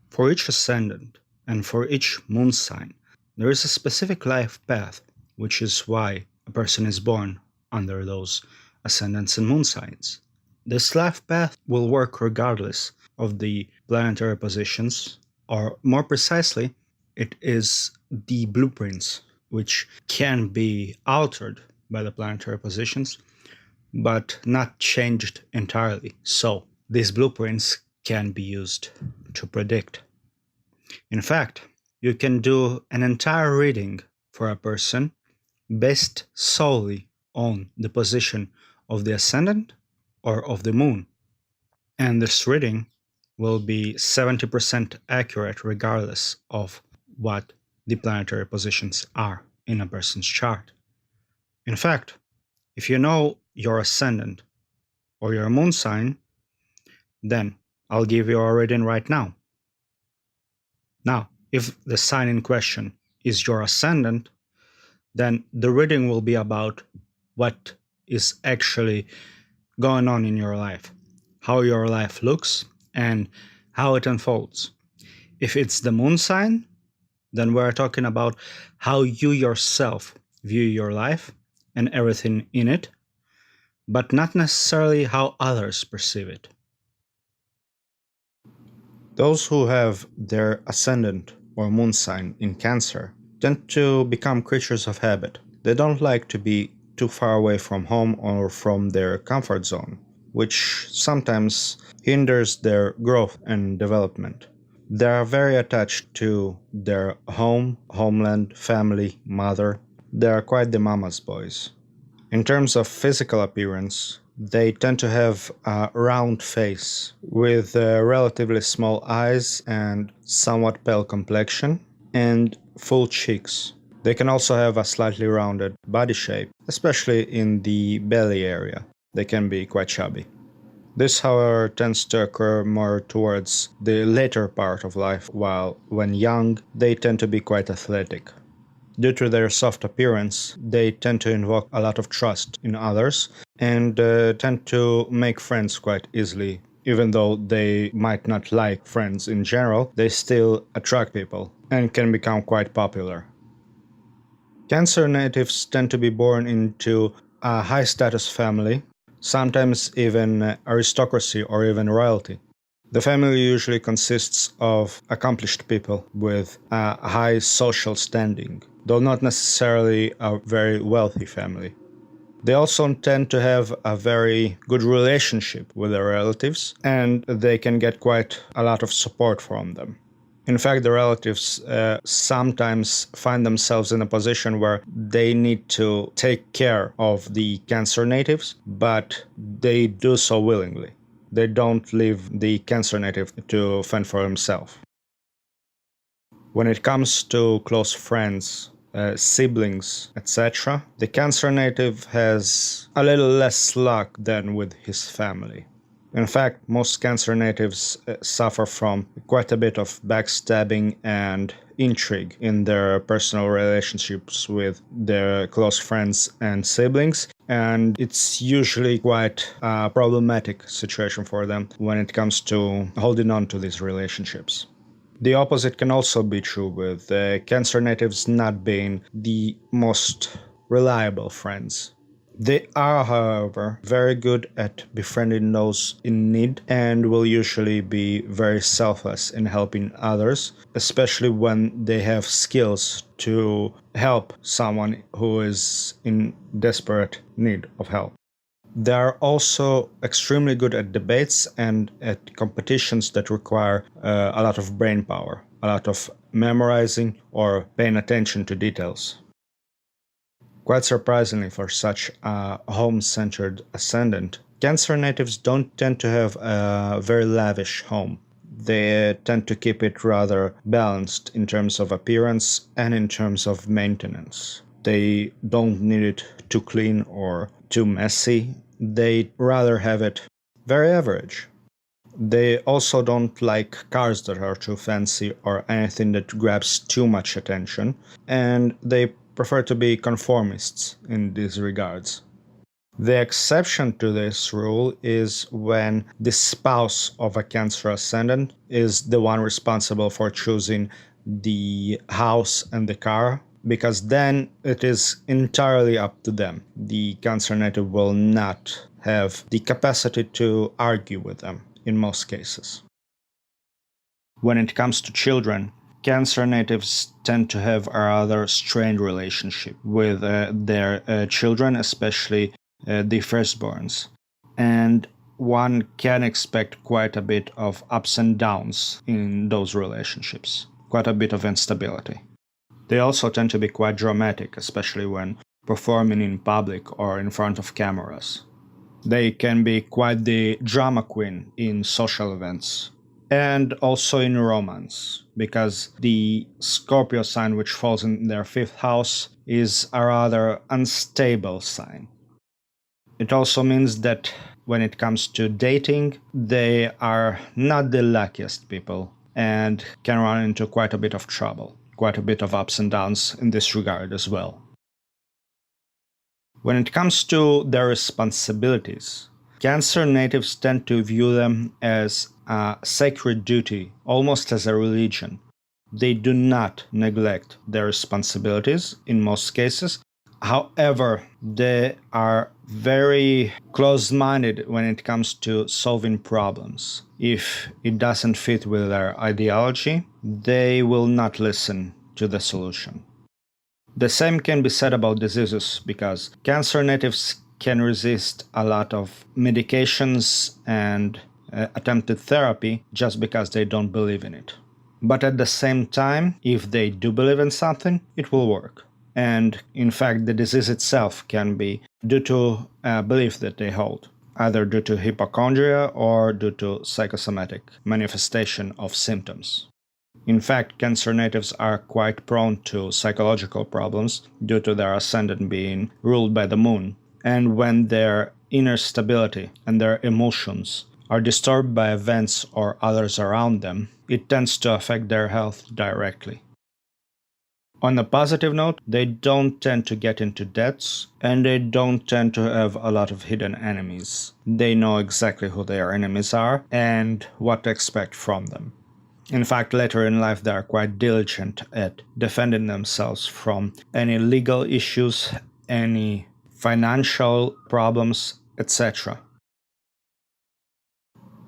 For each ascendant and for each moon sign, there is a specific life path, which is why a person is born under those ascendants and moon signs. This life path will work regardless of the planetary positions, or more precisely, it is the blueprints which can be altered by the planetary positions, but not changed entirely. So these blueprints can be used to predict. In fact, you can do an entire reading for a person based solely on the position of the ascendant or of the moon. And this reading will be 70% accurate regardless of what the planetary positions are in a person's chart. In fact, if you know your ascendant or your moon sign, then I'll give you a reading right now. Now, if the sign in question is your ascendant, then the reading will be about what is actually going on in your life, how your life looks, and how it unfolds. If it's the moon sign, then we're talking about how you yourself view your life and everything in it, but not necessarily how others perceive it. Those who have their ascendant or moon sign in Cancer tend to become creatures of habit. They don't like to be too far away from home or from their comfort zone, which sometimes hinders their growth and development. They are very attached to their home, homeland, family, mother. They are quite the mama's boys. In terms of physical appearance, they tend to have a round face with relatively small eyes and somewhat pale complexion and full cheeks. They can also have a slightly rounded body shape, especially in the belly area. They can be quite chubby. This, however, tends to occur more towards the later part of life, while when young, they tend to be quite athletic. Due to their soft appearance, they tend to invoke a lot of trust in others and tend to make friends quite easily. Even though they might not like friends in general, they still attract people and can become quite popular. Cancer natives tend to be born into a high-status family, sometimes even aristocracy or even royalty. The family usually consists of accomplished people with a high social standing, though not necessarily a very wealthy family. They also tend to have a very good relationship with their relatives, and they can get quite a lot of support from them. In fact, the relatives sometimes find themselves in a position where they need to take care of the Cancer natives, but they do so willingly. They don't leave the Cancer native to fend for himself. When it comes to close friends, siblings, etc., the Cancer native has a little less luck than with his family. In fact, most Cancer natives suffer from quite a bit of backstabbing and intrigue in their personal relationships with their close friends and siblings, and it's usually quite a problematic situation for them when it comes to holding on to these relationships. The opposite can also be true, with Cancer natives not being the most reliable friends. They are, however, very good at befriending those in need and will usually be very selfless in helping others, especially when they have skills to help someone who is in desperate need of help. They are also extremely good at debates and at competitions that require a lot of brain power, a lot of memorizing or paying attention to details. Quite surprisingly for such a home-centered ascendant, Cancer natives don't tend to have a very lavish home. They tend to keep it rather balanced in terms of appearance and in terms of maintenance. They don't need it too clean or too messy. They rather have it very average. They also don't like cars that are too fancy or anything that grabs too much attention, and they prefer to be conformists in these regards. The exception to this rule is when the spouse of a Cancer ascendant is the one responsible for choosing the house and the car, because then it is entirely up to them. The Cancer native will not have the capacity to argue with them in most cases. When it comes to children, Cancer natives tend to have a rather strained relationship with their children, especially the firstborns. And one can expect quite a bit of ups and downs in those relationships, quite a bit of instability. They also tend to be quite dramatic, especially when performing in public or in front of cameras. They can be quite the drama queen in social events and also in romance, because the Scorpio sign, which falls in their fifth house, is a rather unstable sign. It also means that when it comes to dating, they are not the luckiest people and can run into quite a bit of trouble, quite a bit of ups and downs in this regard as well. When it comes to their responsibilities, Cancer natives tend to view them as a sacred duty, almost as a religion. They do not neglect their responsibilities in most cases. However, they are very close-minded when it comes to solving problems. If it doesn't fit with their ideology, they will not listen to the solution. The same can be said about diseases, because Cancer natives can resist a lot of medications and attempted therapy just because they don't believe in it. But at the same time, if they do believe in something, it will work. And in fact, the disease itself can be due to a belief that they hold, either due to hypochondria or due to psychosomatic manifestation of symptoms. In fact, Cancer natives are quite prone to psychological problems due to their ascendant being ruled by the moon. And when their inner stability and their emotions are disturbed by events or others around them, it tends to affect their health directly. On a positive note, they don't tend to get into debts, and they don't tend to have a lot of hidden enemies. They know exactly who their enemies are and what to expect from them. In fact, later in life, they are quite diligent at defending themselves from any legal issues, any financial problems, etc.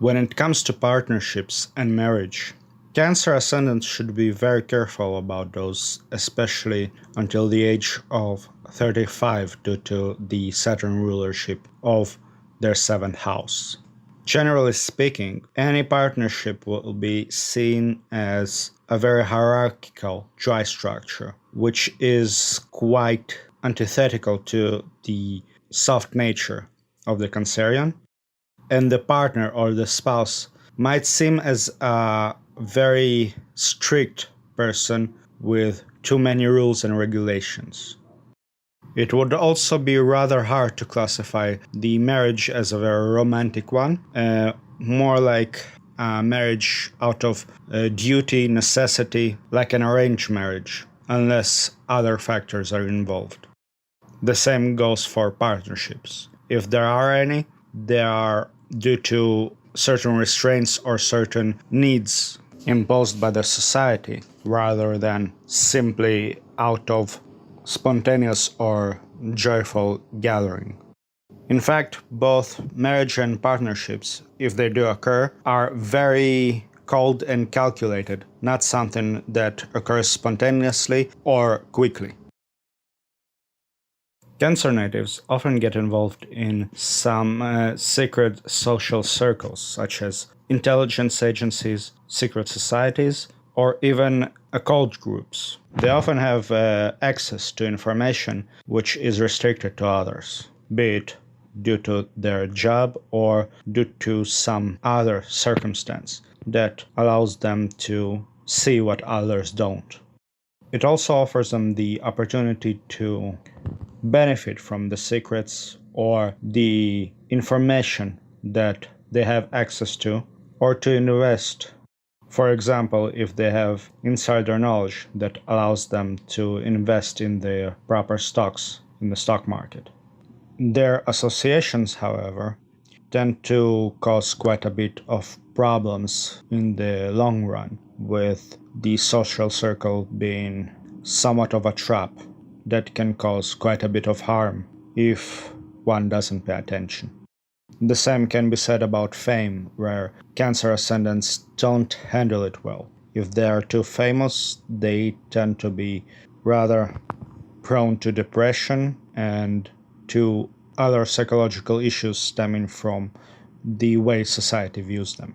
When it comes to partnerships and marriage, Cancer ascendants should be very careful about those, especially until the age of 35 due to the Saturn rulership of their seventh house. Generally speaking, any partnership will be seen as a very hierarchical dry structure, which is quite antithetical to the soft nature of the Cancerian. And the partner or the spouse might seem as a very strict person with too many rules and regulations. It would also be rather hard to classify the marriage as a very romantic one, more like a marriage out of duty, necessity, like an arranged marriage, unless other factors are involved. The same goes for partnerships. If there are any, they are due to certain restraints or certain needs imposed by the society, rather than simply out of spontaneous or joyful gathering. In fact, both marriage and partnerships, if they do occur, are very cold and calculated, not something that occurs spontaneously or quickly. Cancer natives often get involved in some secret social circles, such as intelligence agencies, secret societies, or even occult groups. They often have access to information which is restricted to others, be it due to their job or due to some other circumstance that allows them to see what others don't. It also offers them the opportunity to benefit from the secrets or the information that they have access to, or to invest. For example, if they have insider knowledge that allows them to invest in the proper stocks in the stock market. Their associations, however, tend to cause quite a bit of problems in the long run, with the social circle being somewhat of a trap that can cause quite a bit of harm if one doesn't pay attention. The same can be said about fame, where Cancer ascendants don't handle it well. If they are too famous, they tend to be rather prone to depression and to other psychological issues stemming from the way society views them,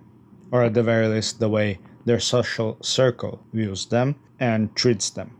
or at the very least, the way their social circle views them and treats them.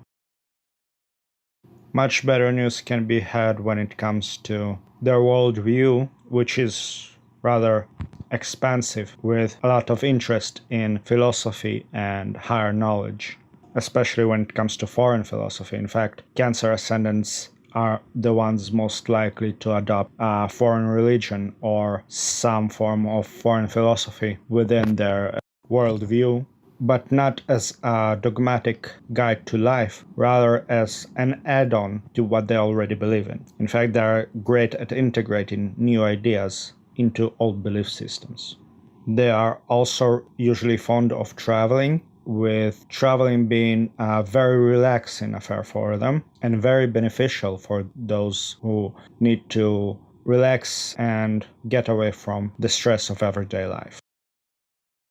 Much better news can be had when it comes to their worldview, which is rather expansive, with a lot of interest in philosophy and higher knowledge, especially when it comes to foreign philosophy. In fact, Cancer ascendants are the ones most likely to adopt a foreign religion or some form of foreign philosophy within their worldview, but not as a dogmatic guide to life, rather as an add-on to what they already believe in. In fact, they are great at integrating new ideas into old belief systems. They are also usually fond of traveling, with traveling being a very relaxing affair for them and very beneficial for those who need to relax and get away from the stress of everyday life.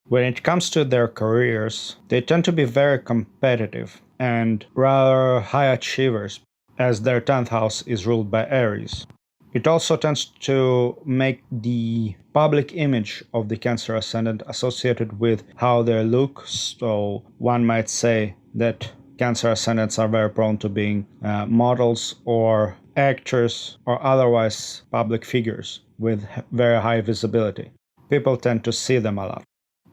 When it comes to their careers, they tend to be very competitive and rather high achievers, as their 10th house is ruled by Aries. It also tends to make the public image of the Cancer ascendant associated with how they look, so one might say that Cancer ascendants are very prone to being models or actors or otherwise public figures with very high visibility. People tend to see them a lot.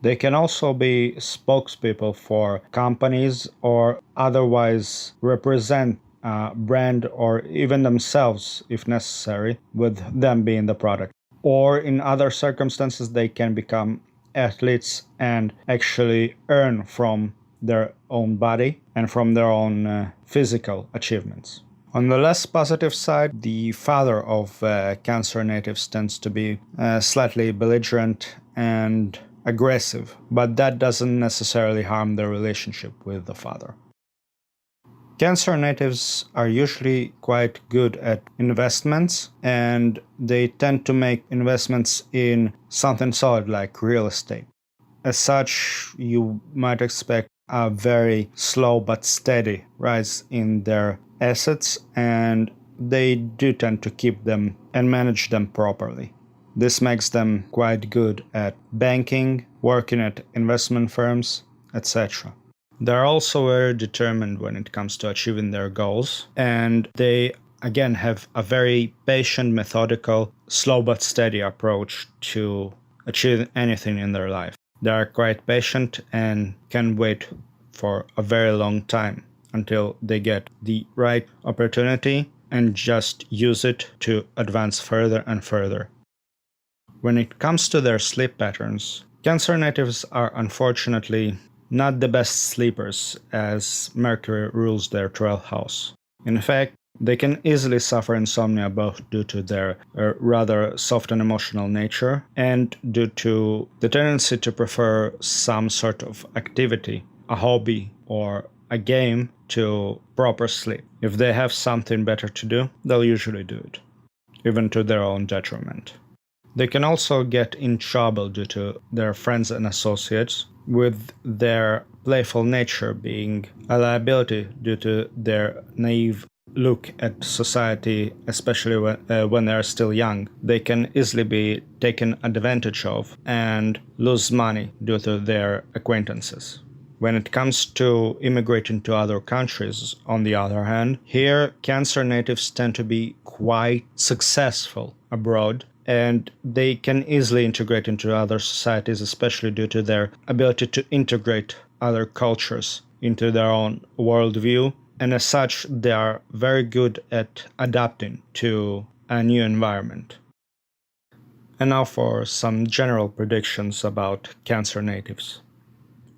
They can also be spokespeople for companies or otherwise represent a brand or even themselves if necessary, with them being the product. Or in other circumstances, they can become athletes and actually earn from their own body and from their own physical achievements. On the less positive side, the father of Cancer natives tends to be slightly belligerent and aggressive, but that doesn't necessarily harm their relationship with the father. Cancer natives are usually quite good at investments, and they tend to make investments in something solid like real estate. As such, you might expect a very slow but steady rise in their assets, and they do tend to keep them and manage them properly. This makes them quite good at banking, working at investment firms, etc. They're also very determined when it comes to achieving their goals, and they again have a very patient, methodical, slow but steady approach to achieve anything in their life. They are quite patient and can wait for a very long time until they get the right opportunity and just use it to advance further and further. When it comes to their sleep patterns, Cancer natives are unfortunately not the best sleepers, as Mercury rules their 12th house. In fact, they can easily suffer insomnia both due to their rather soft and emotional nature and due to the tendency to prefer some sort of activity, a hobby, or a game to proper sleep. If they have something better to do, they'll usually do it, even to their own detriment. They can also get in trouble due to their friends and associates, with their playful nature being a liability due to their naive look at society, especially when they are still young. They can easily be taken advantage of and lose money due to their acquaintances. When it comes to immigrating to other countries, on the other hand, here Cancer natives tend to be quite successful abroad, and they can easily integrate into other societies, especially due to their ability to integrate other cultures into their own worldview. And as such, they are very good at adapting to a new environment. And now for some general predictions about Cancer natives.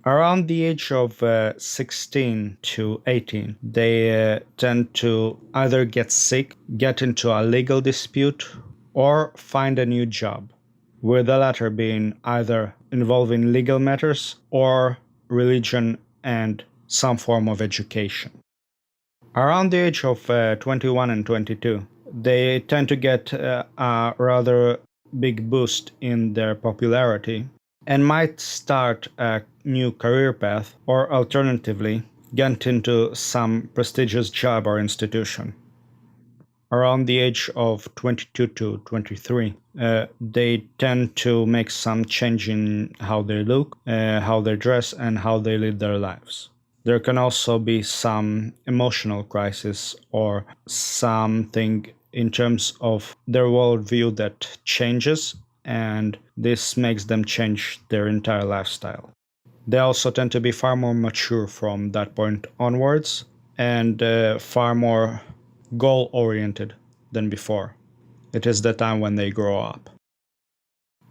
Around the age of 16 to 18, they tend to either get sick, get into a legal dispute, or find a new job, with the latter being either involving legal matters or religion and some form of education. Around the age of 21 and 22, they tend to get a rather big boost in their popularity and might start a new career path or alternatively get into some prestigious job or institution. Around the age of 22 to 23, they tend to make some change in how they look, how they dress, and how they live their lives. There can also be some emotional crisis or something in terms of their worldview that changes, and this makes them change their entire lifestyle. They also tend to be far more mature from that point onwards and far more goal-oriented than before. It is the time when they grow up.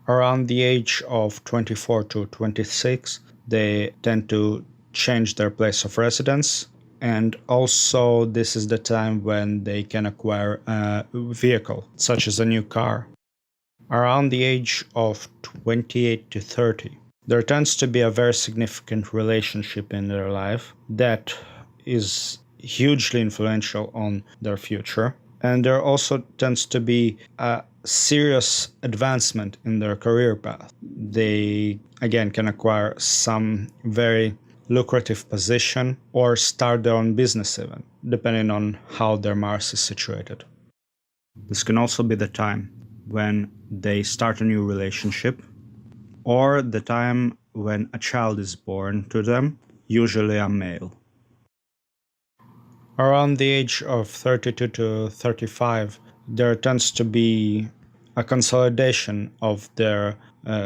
Around the age of 24 to 26, they tend to change their place of residence, and also this is the time when they can acquire a vehicle, such as a new car. Around the age of 28 to 30, there tends to be a very significant relationship in their life that is hugely influential on their future. And there also tends to be a serious advancement in their career path. They, again, can acquire some very lucrative position or start their own business even, depending on how their Mars is situated. This can also be the time when they start a new relationship or the time when a child is born to them, usually a male. Around the age of 32 to 35, there tends to be a consolidation of their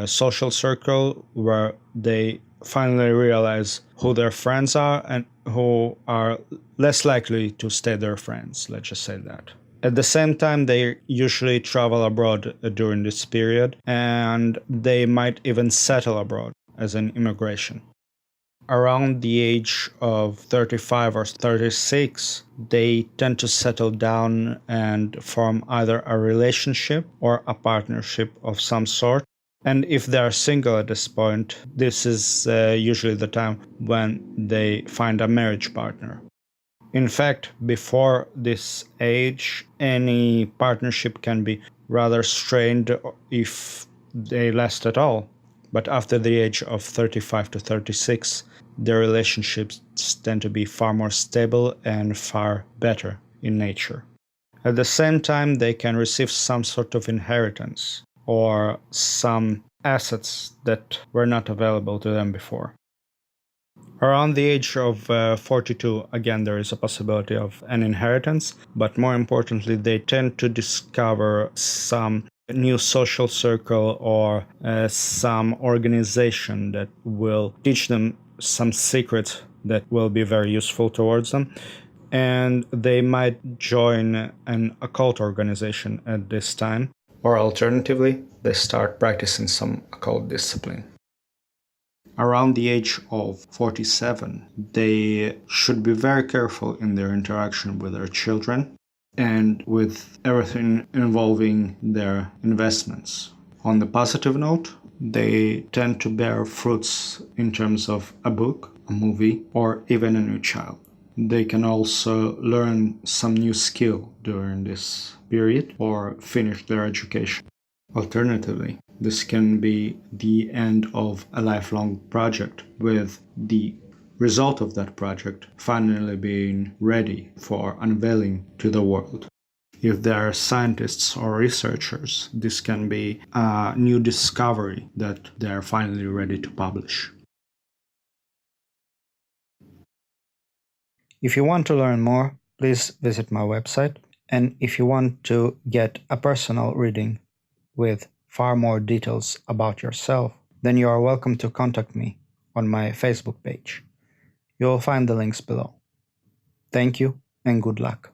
social circle where they finally realize who their friends are and who are less likely to stay their friends, let's just say that. At the same time, they usually travel abroad during this period, and they might even settle abroad as an immigration. Around the age of 35 or 36, they tend to settle down and form either a relationship or a partnership of some sort. And if they are single at this point, this is usually the time when they find a marriage partner. In fact, before this age, any partnership can be rather strained if they last at all. But after the age of 35 to 36, their relationships tend to be far more stable and far better in nature. At the same time, they can receive some sort of inheritance or some assets that were not available to them before. Around the age of 42, again, there is a possibility of an inheritance, but more importantly, they tend to discover some new social circle or some organization that will teach them some secrets that will be very useful towards them. And they might join an occult organization at this time, or alternatively, they start practicing some occult discipline. Around the age of 47, they should be very careful in their interaction with their children and with everything involving their investments. On the positive note, they tend to bear fruits in terms of a book, a movie, or even a new child. They can also learn some new skill during this period or finish their education. Alternatively, this can be the end of a lifelong project, with the result of that project finally being ready for unveiling to the world. If they are scientists or researchers, this can be a new discovery that they are finally ready to publish. If you want to learn more, please visit my website. And if you want to get a personal reading with far more details about yourself, then you are welcome to contact me on my Facebook page. You will find the links below. Thank you and good luck.